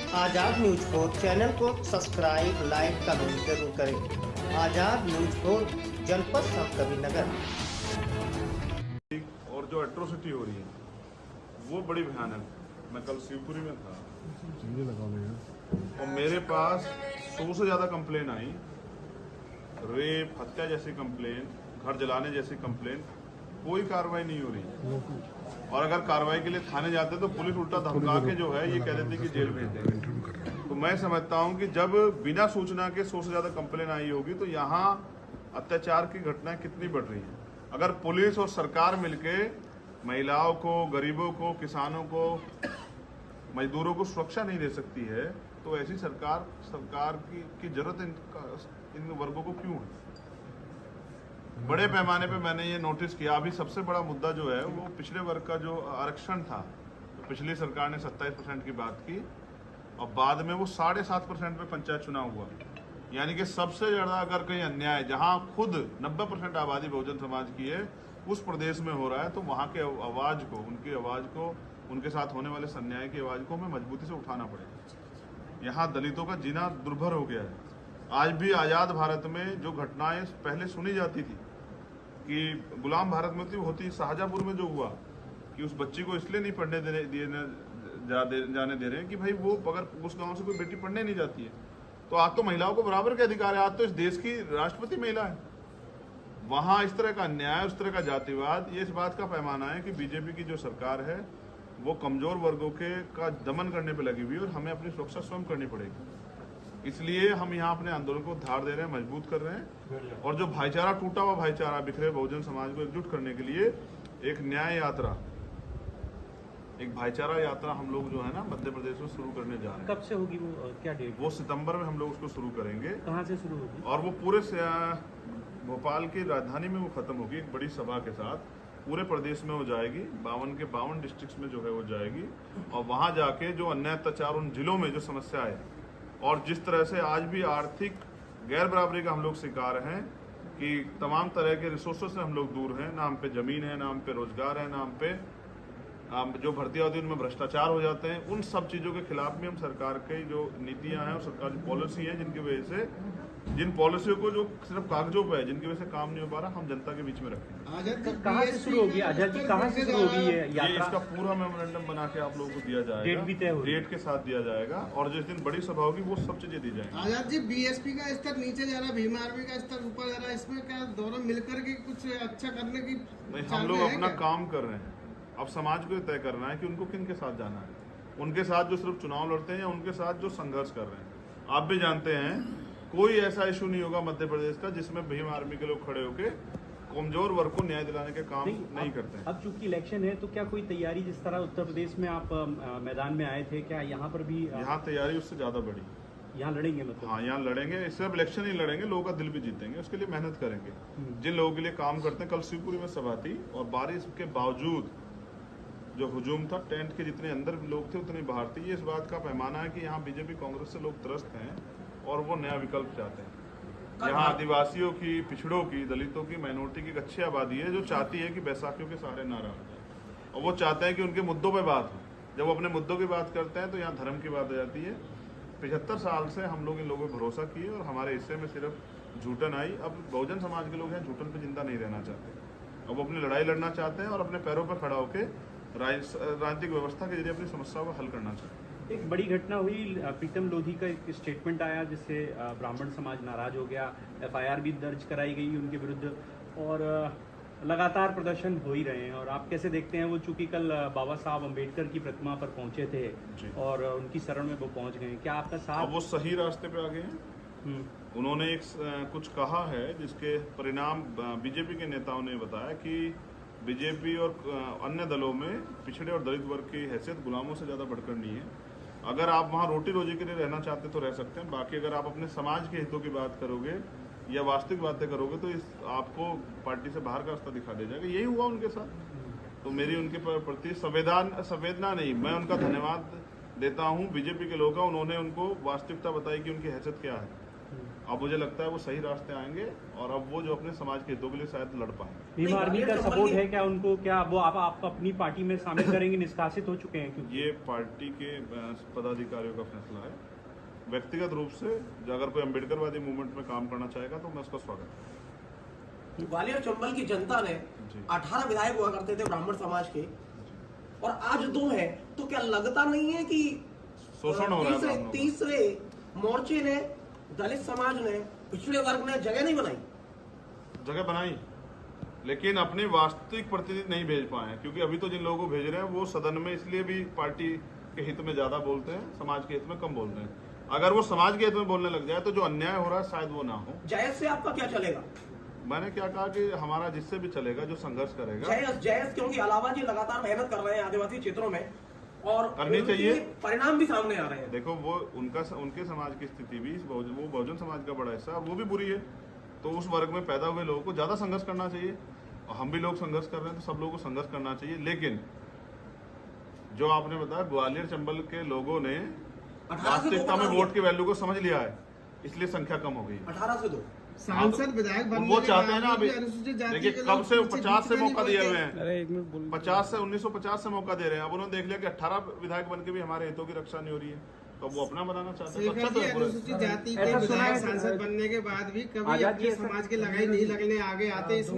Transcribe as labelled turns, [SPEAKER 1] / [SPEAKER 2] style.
[SPEAKER 1] आजाद news को channel को subscribe, like, comment जरूर करें। आजाद न्यूज को जनपद संतकबीरनगर।
[SPEAKER 2] और जो एट्रोसिटी हो रही है वो बड़ी भयानक। मैं कल शिवपुरी में था और मेरे पास 100 से ज़्यादा कंप्लेन आई, रेप, हत्या जैसी कंप्लेन, घर जलाने जैसी कंप्लेन। कोई कार्रवाई नहीं हो रही। और अगर कार्रवाई के लिए थाने जाते तो पुलिस उल्टा धमका के जो है ये कह देती कि जेल भेज देंगे। तो मैं समझता हूँ कि जब बिना सूचना के 100 से ज़्यादा कंप्लेन आई होगी तो यहाँ अत्याचार की घटनाएं कितनी बढ़ रही हैं। अगर पुलिस और सरकार मिलके महिलाओं को, गरीबों को, किसानों को, मजदूरों को सुरक्षा नहीं दे सकती है तो ऐसी सरकार की जरूरत इन वर्गों को क्यों है। बड़े पैमाने पे मैंने ये नोटिस किया। अभी सबसे बड़ा मुद्दा जो है वो पिछड़े वर्ग का जो आरक्षण था, तो पिछली सरकार ने 27% की बात की और बाद में वो 7.5% पे पंचायत चुनाव हुआ। यानी कि सबसे ज्यादा अगर कहीं अन्याय जहां खुद 90% आबादी बहुजन समाज की है उस प्रदेश में हो रहा है तो वहां के आवाज को, उनकी आवाज को, उनके साथ होने वाले अन्याय की आवाज को हमें मजबूती से उठाना पड़ेगा। यहाँ दलितों का जीना दुर्भर हो गया है। आज भी आजाद भारत में जो घटनाएं पहले सुनी जाती थी कि गुलाम भारत में होती, शाहजहांपुर में जो हुआ कि उस बच्ची को इसलिए नहीं पढ़ने जाने दे रहे हैं कि भाई वो अगर उस गांव से कोई बेटी पढ़ने नहीं जाती है तो आज तो महिलाओं को बराबर के अधिकार है। आज तो इस देश की राष्ट्रपति महिला है। वहां इस तरह का अन्याय, उस तरह का जातिवाद, ये इस बात का पैमाना है कि बीजेपी की जो सरकार है वो कमजोर वर्गों के का दमन करने पर लगी हुई है और हमें अपनी सुरक्षा स्वयं करनी पड़ेगी। इसलिए हम यहाँ अपने आंदोलन को धार दे रहे हैं, मजबूत कर रहे हैं और जो भाईचारा, टूटा हुआ भाईचारा, बिखरे बहुजन समाज को एकजुट करने के लिए एक न्याय यात्रा, एक भाईचारा यात्रा हम लोग जो है ना मध्य प्रदेश में शुरू करने जा रहे हैं।
[SPEAKER 3] कब से होगी वो, क्या डेट?
[SPEAKER 2] वो सितंबर में हम लोग उसको शुरू करेंगे।
[SPEAKER 3] कहाँ से शुरू होगी?
[SPEAKER 2] और वो पूरे भोपाल की राजधानी में वो खत्म होगी एक बड़ी सभा के साथ। पूरे प्रदेश में हो जाएगी, 52 के 52 डिस्ट्रिक्ट्स में जो है वो जाएगी और वहां जाके जो अन्याय अत्याचार उन जिलों में जो समस्या है और जिस तरह से आज भी आर्थिक गैर बराबरी का हम लोग शिकार हैं कि तमाम तरह के रिसोर्सेज से हम लोग दूर हैं, ना हम पे जमीन है, ना हम पे रोजगार है, ना हम पे जो भर्ती होती है उनमें भ्रष्टाचार हो जाते हैं। उन सब चीज़ों के खिलाफ भी हम सरकार की जो नीतियां हैं और सरकार की पॉलिसी है जिनकी वजह से, जिन पॉलिसियों को जो सिर्फ कागजों पे है, जिनकी वजह से काम नहीं हो पा रहा, हम जनता के बीच में रखेंगे।
[SPEAKER 3] कहाँ से शुरू होगी आजाद जी? कहाँ से शुरू होगी ये यात्रा?
[SPEAKER 2] ये इसका पूरा मेमोरेंडम बना के आप लोगों को दिया जाएगा,
[SPEAKER 3] डेट भी तय होगी,
[SPEAKER 2] डेट के साथ दिया जाएगा और जिस दिन बड़ी सभा होगी वो सब चीजें दी जाएंगी।
[SPEAKER 4] आजाद जी, बीएसपी का स्तर नीचे जा रहा, भीम आर्मी का स्तर ऊपर जा रहा, इसमें क्या दोनों मिलकर के कुछ अच्छा करने की?
[SPEAKER 2] नहीं, हम लोग अपना काम कर रहे हैं। अब समाज को तय करना है कि उनको किन के साथ जाना है, उनके साथ जो सिर्फ चुनाव लड़ते हैं या उनके साथ जो संघर्ष कर रहे हैं। आप भी जानते हैं कोई ऐसा इशू नहीं होगा मध्य प्रदेश का जिसमें भीम आर्मी के लोग खड़े होके कमजोर वर्ग को न्याय दिलाने के काम नहीं करते हैं।
[SPEAKER 3] अब चूंकि इलेक्शन है तो क्या कोई तैयारी, जिस तरह उत्तर प्रदेश में आप मैदान में आए थे, क्या यहाँ पर भी?
[SPEAKER 2] यहाँ तैयारी उससे ज्यादा बड़ी।
[SPEAKER 3] यहाँ लड़ेंगे मतलब?
[SPEAKER 2] हाँ, यहाँ लड़ेंगे। सिर्फ इलेक्शन ही लड़ेंगे, लोगों का दिल भी जीतेंगे, उसके लिए मेहनत करेंगे। जिन लोगों के लिए काम करते हैं, कल शिवपुरी में सभा थी और बारिश के बावजूद जो हुजूम था, टेंट के जितने अंदर लोग थे उतने बाहर थे। ये इस बात का पैमाना है कि यहाँ बीजेपी कांग्रेस से लोग त्रस्त हैं और वो नया विकल्प चाहते हैं। यहाँ आदिवासियों की, पिछड़ों की, दलितों की, माइनॉरिटी की एक अच्छी आबादी है जो चाहती है कि बैसाखियों के सहारे ना रहा और वो चाहते हैं कि उनके मुद्दों पर बात हो। जब वो अपने मुद्दों की बात करते हैं तो यहाँ धर्म की बात आ जाती है। 75 साल से हम लोग इन लोगों पर भरोसा किए और हमारे हिस्से में सिर्फ झूठन आई। अब बहुजन समाज के लोग हैं झूठन पे जिंदा नहीं रहना चाहते। अब वो अपनी लड़ाई लड़ना चाहते हैं और अपने पैरों पर खड़ा होकर राजनीतिक व्यवस्था के जरिए अपनी समस्याओं को हल करना चाहते हैं।
[SPEAKER 3] एक बड़ी घटना हुई, प्रीतम लोधी का एक स्टेटमेंट आया जिससे ब्राह्मण समाज नाराज हो गया, एफआईआर भी दर्ज कराई गई उनके विरुद्ध और लगातार प्रदर्शन हो ही रहे हैं। और आप कैसे देखते हैं वो, चूंकि कल बाबा साहब अम्बेडकर की प्रतिमा पर पहुंचे थे और उनकी शरण में वो पहुंच गए, क्या आपका साथ?
[SPEAKER 2] अब वो सही रास्ते पे आ गए हैं। उन्होंने एक कुछ कहा है जिसके परिणाम बीजेपी के नेताओं ने बताया कि बीजेपी और अन्य दलों में पिछड़े और दलित वर्ग की हैसियत गुलामों से ज्यादा बढ़कर नहीं है। अगर आप वहाँ रोटी रोजी के लिए रहना चाहते तो रह सकते हैं, बाकी अगर आप अपने समाज के हितों की बात करोगे या वास्तविक बातें करोगे तो आपको पार्टी से बाहर का रास्ता दिखा दे जाएगा। यही हुआ उनके साथ। तो मेरी उनके प्रति संवेदना नहीं, मैं उनका धन्यवाद देता हूँ बीजेपी के लोगों का। उन्होंने उनको वास्तविकता बताई कि उनकी हैसियत क्या है। अब मुझे लगता है वो सही रास्ते आएंगे और अब वो जो अपने समाज के हितों के लिए शायद लड़ पाएंगे।
[SPEAKER 3] भीम आर्मी का सपोर्ट है क्या उनको? क्या वो आप अपनी पार्टी में शामिल करेंगे? निष्कासित हो चुके हैं क्योंकि
[SPEAKER 2] ये पार्टी के पदाधिकारियों का फैसला है। व्यक्तिगत रूप से अगर कोई अम्बेडकरवादी मूवमेंट में काम करना चाहेगा तो मैं उसका स्वागत करूंगा।
[SPEAKER 5] ग्वालियर चंबल की जनता ने 18 विधायक हुआ करते थे ब्राह्मण समाज के और आज 2 है, तो क्या लगता नहीं है कि
[SPEAKER 2] शोषण हो रहा है?
[SPEAKER 5] तीसरे मोर्चे ने, दलित समाज ने, पिछड़े वर्ग ने जगह नहीं बनाई?
[SPEAKER 2] जगह बनाई, लेकिन अपने वास्तविक प्रतिनिधि नहीं भेज पाए हैं, क्योंकि अभी तो जिन लोगों को भेज रहे हैं वो सदन में इसलिए भी पार्टी के हित में ज्यादा बोलते हैं, समाज के हित में कम बोलते हैं। अगर वो समाज के हित में बोलने लग जाए तो जो अन्याय हो रहा है शायद वो ना हो।
[SPEAKER 5] जयस से आपका क्या चलेगा?
[SPEAKER 2] मैंने क्या कहा कि हमारा जिससे भी चलेगा, जो संघर्ष करेगा।
[SPEAKER 5] जयस क्योंकि अलावा जी लगातार मेहनत कर रहे हैं आदिवासी क्षेत्रों में और
[SPEAKER 2] करनी चाहिए,
[SPEAKER 5] परिणाम भी सामने आ रहे हैं।
[SPEAKER 2] देखो वो उनके समाज की स्थिति भी वो बहुजन समाज का बड़ा हिस्सा वो भी बुरी है, तो उस वर्ग में पैदा हुए लोगों को ज्यादा संघर्ष करना चाहिए। और हम भी लोग संघर्ष कर रहे हैं तो सब लोगों को संघर्ष करना चाहिए। लेकिन जो आपने बताया ग्वालियर चंबल के लोगों ने वास्तविकता में वोट की वैल्यू को समझ लिया है, इसलिए संख्या कम हो गई।
[SPEAKER 5] 18 से 2
[SPEAKER 4] सांसद विधायक बनने
[SPEAKER 2] वो चाहते हैं ना। अभी
[SPEAKER 4] अनुसूचित जाति
[SPEAKER 2] देखिए
[SPEAKER 4] के
[SPEAKER 2] कब
[SPEAKER 4] लोग
[SPEAKER 2] से
[SPEAKER 4] पीछे
[SPEAKER 2] 50 से
[SPEAKER 4] नहीं
[SPEAKER 2] मौका दिए हुए
[SPEAKER 4] पड़ते।
[SPEAKER 2] हैं, 50 से 1950 से मौका दे रहे हैं। अब उन्होंने देख लिया कि 18 विधायक बन के भी हमारे हितों की रक्षा नहीं हो रही है, तो अब वो अपना बनाना चाहते हैं। तो अच्छा तो है पूरा।
[SPEAKER 4] अनुसूचित जाति के
[SPEAKER 3] ऐसा सुना
[SPEAKER 4] विधायक
[SPEAKER 3] है
[SPEAKER 4] सांसद बनने के बाद भी कभी
[SPEAKER 3] आजाद
[SPEAKER 4] अपने
[SPEAKER 3] जी
[SPEAKER 4] समाज की लगाई नहीं लगने आगे आते।